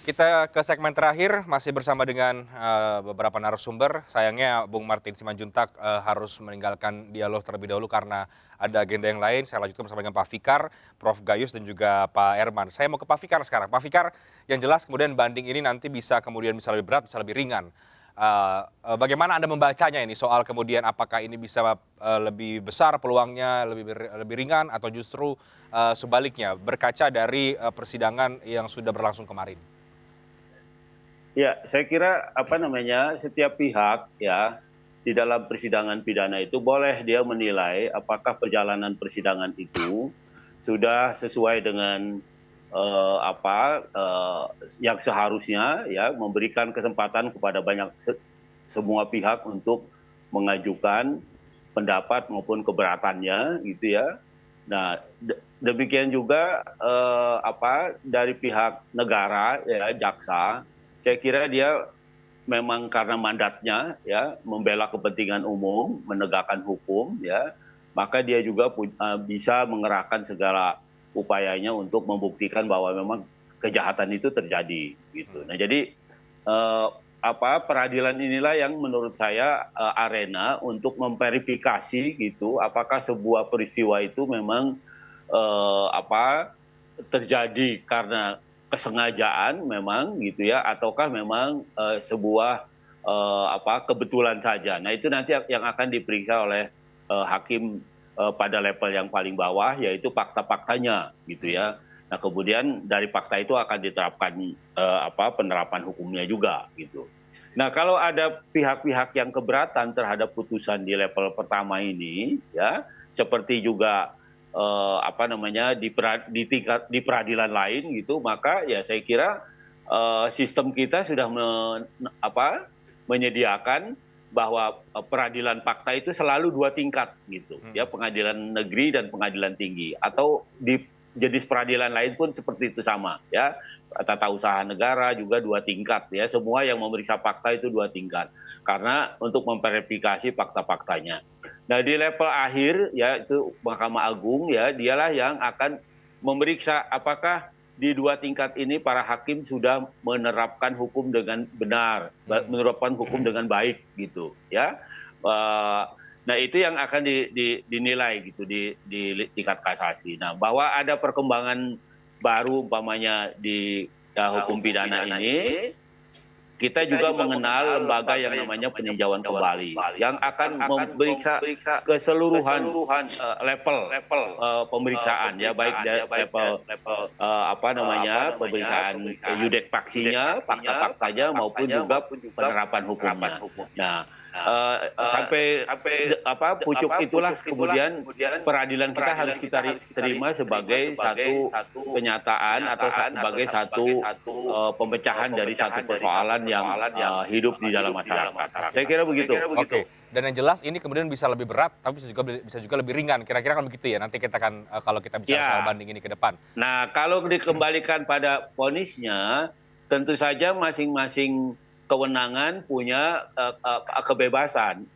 Kita ke segmen terakhir, masih bersama dengan beberapa narasumber. Sayangnya Bung Martin Simanjuntak harus meninggalkan dialog terlebih dahulu karena ada agenda yang lain. Saya lanjutkan bersama dengan Pak Fikar, Prof. Gayus, dan juga Pak Herman. Saya mau ke Pak Fikar sekarang. Pak Fikar, yang jelas kemudian banding ini nanti bisa lebih berat, bisa lebih ringan. Bagaimana Anda membacanya ini soal kemudian apakah ini bisa lebih besar peluangnya, lebih ringan, atau justru sebaliknya berkaca dari persidangan yang sudah berlangsung kemarin? Ya, saya kira setiap pihak ya di dalam persidangan pidana itu boleh dia menilai apakah perjalanan persidangan itu sudah sesuai dengan yang seharusnya ya memberikan kesempatan kepada semua pihak untuk mengajukan pendapat maupun keberatannya gitu ya. Nah, demikian juga dari pihak negara ya jaksa, saya kira dia memang karena mandatnya ya membela kepentingan umum, menegakkan hukum ya, maka dia juga bisa mengerahkan segala upayanya untuk membuktikan bahwa memang kejahatan itu terjadi gitu. Nah, jadi peradilan inilah yang menurut saya arena untuk memverifikasi gitu apakah sebuah peristiwa itu memang terjadi karena kesengajaan memang gitu ya ataukah memang sebuah kebetulan saja. Nah, itu nanti yang akan diperiksa oleh hakim pada level yang paling bawah, yaitu fakta-faktanya gitu ya. Nah, kemudian dari fakta itu akan diterapkan penerapan hukumnya juga gitu. Nah, kalau ada pihak-pihak yang keberatan terhadap putusan di level pertama ini ya, seperti juga di peradilan lain gitu, maka ya saya kira sistem kita sudah menyediakan bahwa peradilan fakta itu selalu dua tingkat gitu ya, pengadilan negeri dan pengadilan tinggi, atau di jenis peradilan lain pun seperti itu sama ya, tata usaha negara juga dua tingkat ya, semua yang memeriksa fakta itu dua tingkat karena untuk memverifikasi fakta-faktanya. Nah, di level akhir ya itu Mahkamah Agung ya, dialah yang akan memeriksa apakah di dua tingkat ini para hakim sudah menerapkan hukum dengan benar, menerapkan hukum dengan baik gitu ya. Nah, itu yang akan dinilai gitu di tingkat kasasi. Nah, bahwa ada perkembangan baru umpamanya di hukum pidana ini, kita juga mengenal lembaga yang namanya peninjauan kembali yang akan memeriksa keseluruhan level pemeriksaan ya, baik dari level pemeriksaan yudek faksinya, fakta-faktanya maupun juga penerapan hukumnya. Nah, sampai pucuk itulah kemudian peradilan kita harus kita terima sebagai satu kenyataan atau sebagai satu pemecahan dari satu persoalan yang hidup di dalam masyarakat. Saya kira begitu. Oke. Dan yang jelas ini kemudian bisa lebih berat, tapi bisa juga lebih ringan. Kira-kira kan begitu ya. Nanti kita akan kalau kita bicara soal banding ini ke depan. Nah, kalau dikembalikan pada vonisnya, tentu saja masing-masing kewenangan punya kebebasan.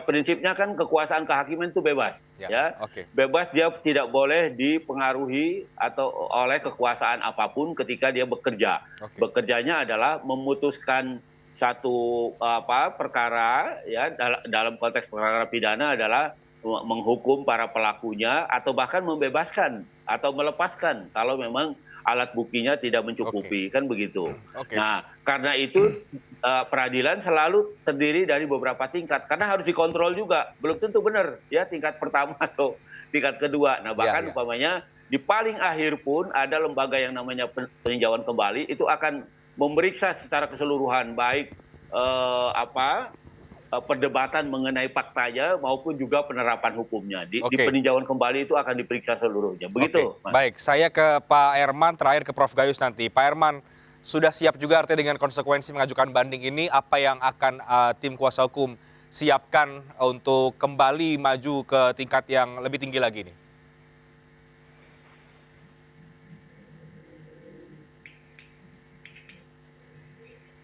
Prinsipnya kan kekuasaan kehakiman itu bebas, ya. Bebas, dia tidak boleh dipengaruhi atau oleh kekuasaan apapun ketika dia bekerja. Bekerjanya adalah memutuskan satu perkara ya, dalam konteks perkara pidana adalah menghukum para pelakunya atau bahkan membebaskan atau melepaskan kalau memang alat buktinya tidak mencukupi, kan begitu. Nah, karena itu peradilan selalu terdiri dari beberapa tingkat karena harus dikontrol juga, belum tentu benar ya tingkat pertama atau tingkat kedua. Nah, bahkan umpamanya di paling akhir pun ada lembaga yang namanya peninjauan kembali, itu akan memeriksa secara keseluruhan baik perdebatan mengenai faktanya maupun juga penerapan hukumnya. Di peninjauan kembali itu akan diperiksa seluruhnya. Begitu, Mas. Baik, saya ke Pak Herman, terakhir ke Prof. Gayus nanti. Pak Herman, sudah siap juga artinya dengan konsekuensi mengajukan banding ini, apa yang akan tim kuasa hukum siapkan untuk kembali maju ke tingkat yang lebih tinggi lagi nih?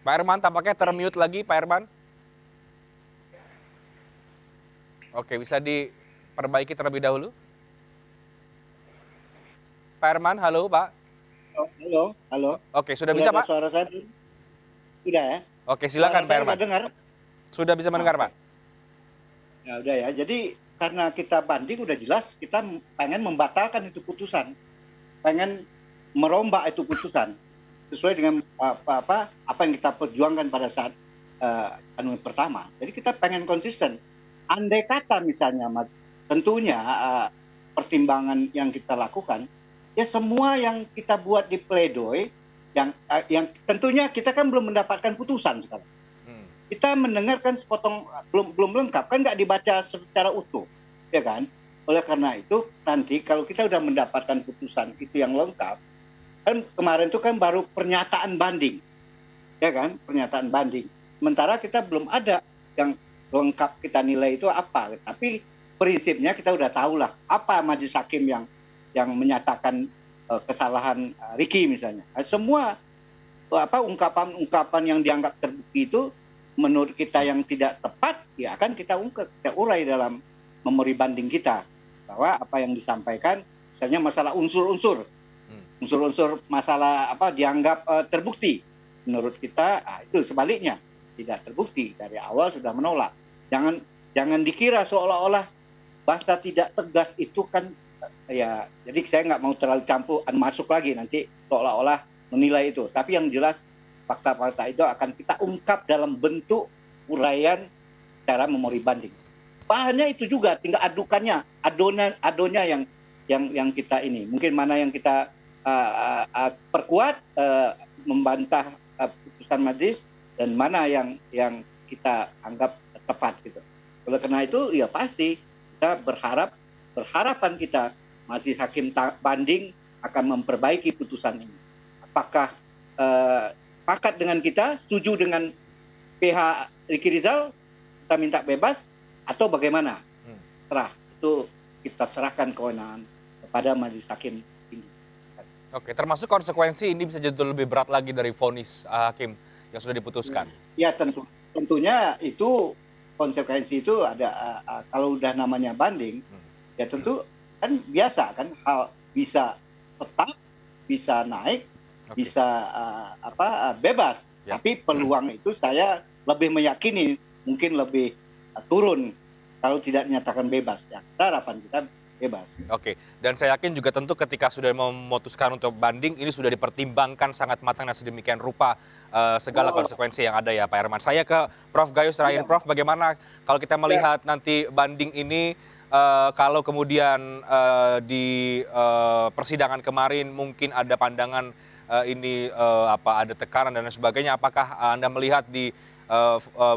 Pak Herman, tampaknya termute lagi, Pak Herman. Oke, bisa diperbaiki terlebih dahulu. Pak Herman, halo Pak. Halo, halo. Oke, sudah Sudah bisa ada Pak? suara saya? Sudah ya? Oke, Suara silakan Pak saya udah Herman. dengar? Sudah bisa Ah, mendengar oke. Pak? Ya udah ya. Jadi karena kita banding udah jelas kita pengen membatalkan itu putusan, pengen merombak itu putusan sesuai dengan apa yang kita perjuangkan pada saat pertama. Jadi kita pengen konsisten. Andai kata misalnya, tentunya pertimbangan yang kita lakukan, ya semua yang kita buat di pledoi, yang tentunya kita kan belum mendapatkan putusan sekarang. Hmm. Kita mendengarkan sepotong belum lengkap, kan nggak dibaca secara utuh, ya kan? Oleh karena itu nanti kalau kita sudah mendapatkan putusan itu yang lengkap, kan kemarin itu kan baru pernyataan banding, ya kan? Pernyataan banding. Sementara kita belum ada yang lengkap kita nilai itu apa, tapi prinsipnya kita udah tahu lah apa majelis hakim yang menyatakan kesalahan Ricky misalnya. Semua ungkapan-ungkapan yang dianggap terbukti itu menurut kita yang tidak tepat, ya akan kita ungkap, kita urai dalam memori banding kita bahwa apa yang disampaikan, misalnya masalah unsur-unsur masalah apa dianggap terbukti, menurut kita itu sebaliknya tidak terbukti, dari awal sudah menolak. Jangan dikira seolah-olah bahasa tidak tegas itu kan ya, jadi saya nggak mau terlalu campur masuk lagi nanti seolah-olah menilai itu, tapi yang jelas fakta-fakta itu akan kita ungkap dalam bentuk uraian cara memori banding. Bahannya itu juga, tinggal adonnya yang kita ini mungkin mana yang kita perkuat, membantah putusan majelis, dan mana yang kita anggap tepat gitu. Oleh karena itu ya pasti kita berharapan kita majelis hakim banding akan memperbaiki putusan ini. Apakah sepakat dengan kita, setuju dengan pihak Ricky Rizal, kita minta bebas, atau bagaimana? Itu kita serahkan kewenangan kepada majelis hakim ini. Oke, termasuk konsekuensi ini bisa jadi lebih berat lagi dari vonis hakim yang sudah diputuskan. Ya tentunya itu konsekuensi itu ada, kalau udah namanya banding, ya tentu kan biasa kan, hal bisa tetap, bisa naik, bisa bebas, ya. Tapi peluang itu saya lebih meyakini mungkin lebih turun kalau tidak dinyatakan bebas, ya. Harapan kita bebas. Oke, dan saya yakin juga tentu ketika sudah memutuskan untuk banding, ini sudah dipertimbangkan sangat matang dan sedemikian rupa segala konsekuensi yang ada ya Pak Herman. Saya ke Prof. Gayus terakhir, Prof. Bagaimana kalau kita melihat nanti banding ini, kalau kemudian di persidangan kemarin mungkin ada pandangan ini ada tekanan dan lain sebagainya, apakah Anda melihat di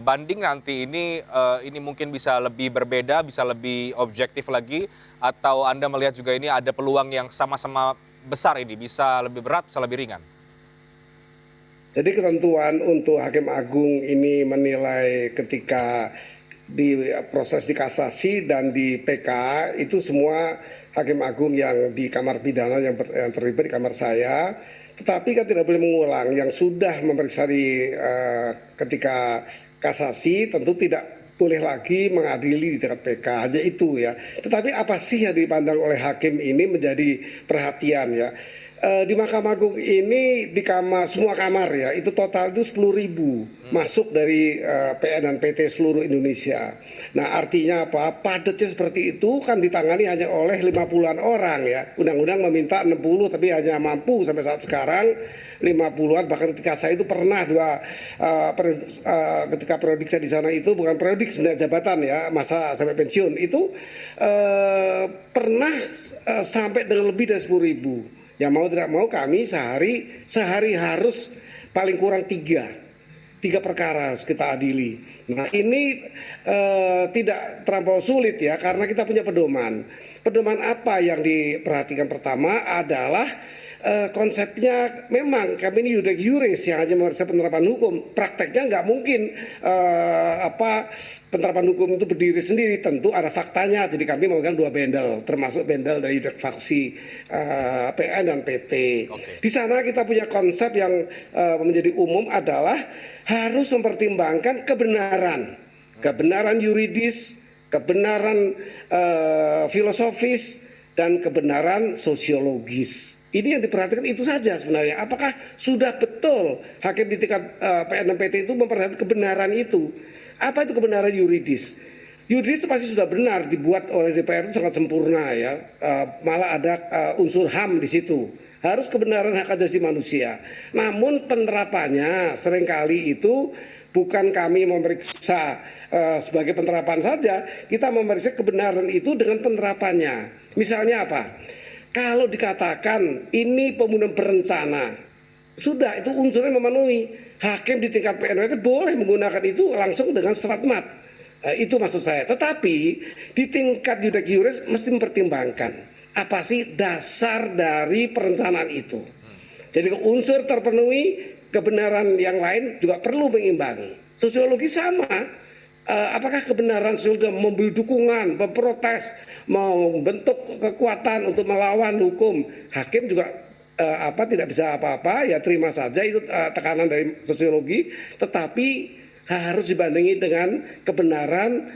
banding nanti ini mungkin bisa lebih berbeda, bisa lebih objektif lagi, atau Anda melihat juga ini ada peluang yang sama-sama besar, ini bisa lebih berat, bisa lebih ringan? Jadi ketentuan untuk Hakim Agung ini menilai ketika di proses di kasasi dan di PK itu semua Hakim Agung yang di kamar pidana yang terlibat di kamar saya, tetapi kan tidak boleh mengulang yang sudah memeriksa di ketika kasasi, tentu tidak boleh lagi mengadili di tingkat PK, hanya itu ya. Tetapi apa sih yang dipandang oleh hakim ini menjadi perhatian ya. Di Mahkamah Agung ini di semua kamar ya, itu total itu 10.000 masuk dari PN dan PT seluruh Indonesia. Nah artinya apa? Padatnya seperti itu kan ditangani hanya oleh 50-an orang ya. Undang-undang meminta 60 tapi hanya mampu sampai saat sekarang 50-an, bahkan ketika saya itu pernah ketika periodik saya di sana itu bukan periodik sebenarnya jabatan ya, masa sampai pensiun itu pernah sampai dengan lebih dari 10.000. Ya mau tidak mau kami sehari harus paling kurang tiga perkara harus kita adili. Nah ini tidak terlampau sulit ya, karena kita punya pedoman. Pedoman apa yang diperhatikan pertama adalah konsepnya memang kami ini iudek iuris yang hanya mengerti penerapan hukum. Prakteknya nggak mungkin penerapan hukum itu berdiri sendiri, tentu ada faktanya. Jadi kami memegang 2 bendel, termasuk bendel dari iudek faksi PN dan PT. Di sana kita punya konsep yang menjadi umum adalah harus mempertimbangkan kebenaran yuridis, kebenaran filosofis, dan kebenaran sosiologis. Ini yang diperhatikan itu saja sebenarnya. Apakah sudah betul hakim di tingkat PN dan PT itu memperhatikan kebenaran itu? Apa itu kebenaran yuridis? Yuridis pasti sudah benar, dibuat oleh DPR itu sangat sempurna ya. Malah ada unsur HAM di situ. Harus kebenaran hak asasi manusia. Namun penerapannya seringkali itu bukan kami memeriksa sebagai penerapan saja, kita memeriksa kebenaran itu dengan penerapannya. Misalnya apa? Kalau dikatakan ini pembunuhan berencana, sudah itu unsurnya memenuhi. Hakim di tingkat PN itu boleh menggunakan itu langsung dengan serat mat. Itu maksud saya. Tetapi di tingkat yudak iuris mesti mempertimbangkan apa sih dasar dari perencanaan itu. Jadi unsur terpenuhi, kebenaran yang lain juga perlu mengimbangi. Sosiologi sama. Apakah kebenaran sudah memberi dukungan, memprotes, membentuk kekuatan untuk melawan hukum? Hakim juga tidak bisa apa-apa, ya terima saja itu tekanan dari sosiologi, tetapi harus dibandingi dengan kebenaran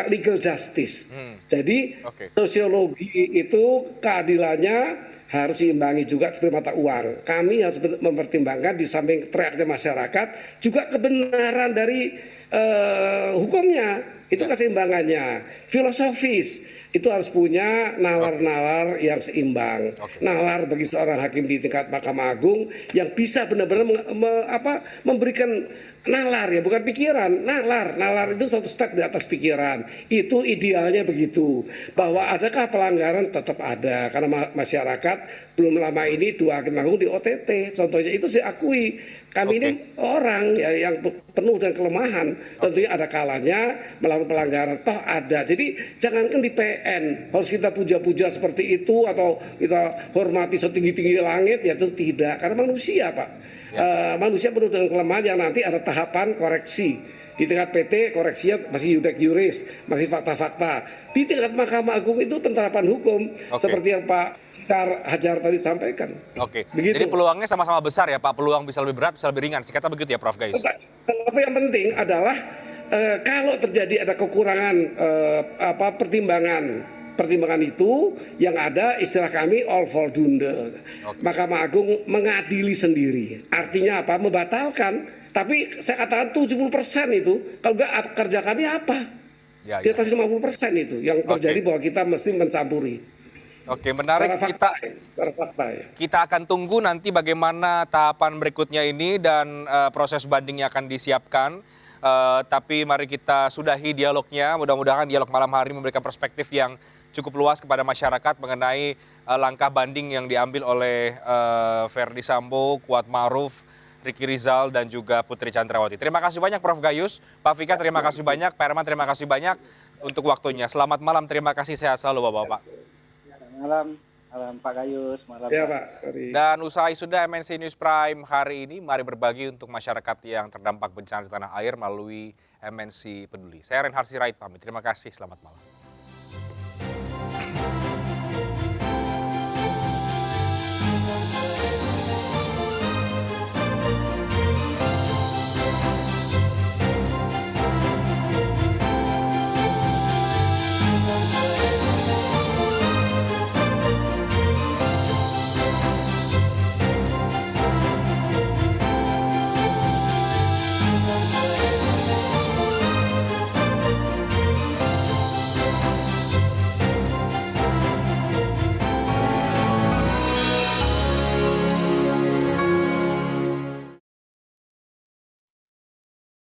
legal justice. Jadi sosiologi itu keadilannya harus diimbangi juga seperti mata uang. Kami harus mempertimbangkan di samping teriaknya masyarakat juga kebenaran dari hukumnya. Itu keseimbangannya. Filosofis itu harus punya nalar-nalar yang seimbang. Nalar bagi seorang hakim di tingkat Mahkamah Agung yang bisa benar-benar memberikan nalar, ya bukan pikiran. Nalar itu satu step di atas pikiran. Itu idealnya begitu. Bahwa adakah pelanggaran, tetap ada, karena masyarakat belum lama ini 2 hakim agung di OTT. Contohnya itu saya akui. Kami ini orang ya, yang penuh dengan kelemahan. Tentunya ada kalanya melakukan pelanggaran, toh ada. Jadi jangankan di PN harus kita puja-puja seperti itu atau kita hormati setinggi-tinggi langit, ya itu tidak. Karena manusia, Pak. Manusia penuh dengan kelemahan yang nanti ada tahapan koreksi. Di tingkat PT koreksinya masih yudak iuris, masih fakta-fakta. Di tingkat Mahkamah Agung itu penerapan hukum seperti yang Pak Hajar tadi sampaikan. Begitu. Jadi peluangnya sama-sama besar ya Pak, peluang bisa lebih berat, bisa lebih ringan. Sikatnya begitu ya Prof Gayus. Tapi yang penting adalah kalau terjadi ada kekurangan pertimbangan itu, yang ada istilah kami all voldoende. Mahkamah Agung mengadili sendiri. Artinya apa? Membatalkan. Tapi saya katakan 70% itu, kalau enggak kerja kami apa? Di atas 50% itu yang terjadi bahwa kita mesti mencampuri. Menarik. Secara fakta ya. Kita akan tunggu nanti bagaimana tahapan berikutnya ini dan proses bandingnya akan disiapkan. Tapi mari kita sudahi dialognya. Mudah-mudahan dialog malam hari memberikan perspektif yang cukup luas kepada masyarakat mengenai langkah banding yang diambil oleh Verdi Sambo, Kuat Ma'ruf, Ricky Rizal, dan juga Putri Chandrawati. Terima kasih banyak Prof Gayus, Pak Fikar terima kasih banyak, Pak Herman terima kasih banyak untuk waktunya. Selamat malam, terima kasih, sehat selalu Bapak-Bapak. Malam Pak Gayus, malam Ya, Pak. Dan usai sudah MNC News Prime hari ini, mari berbagi untuk masyarakat yang terdampak bencana di tanah air melalui MNC Peduli. Saya Reinhard Sirait pamit, terima kasih, selamat malam.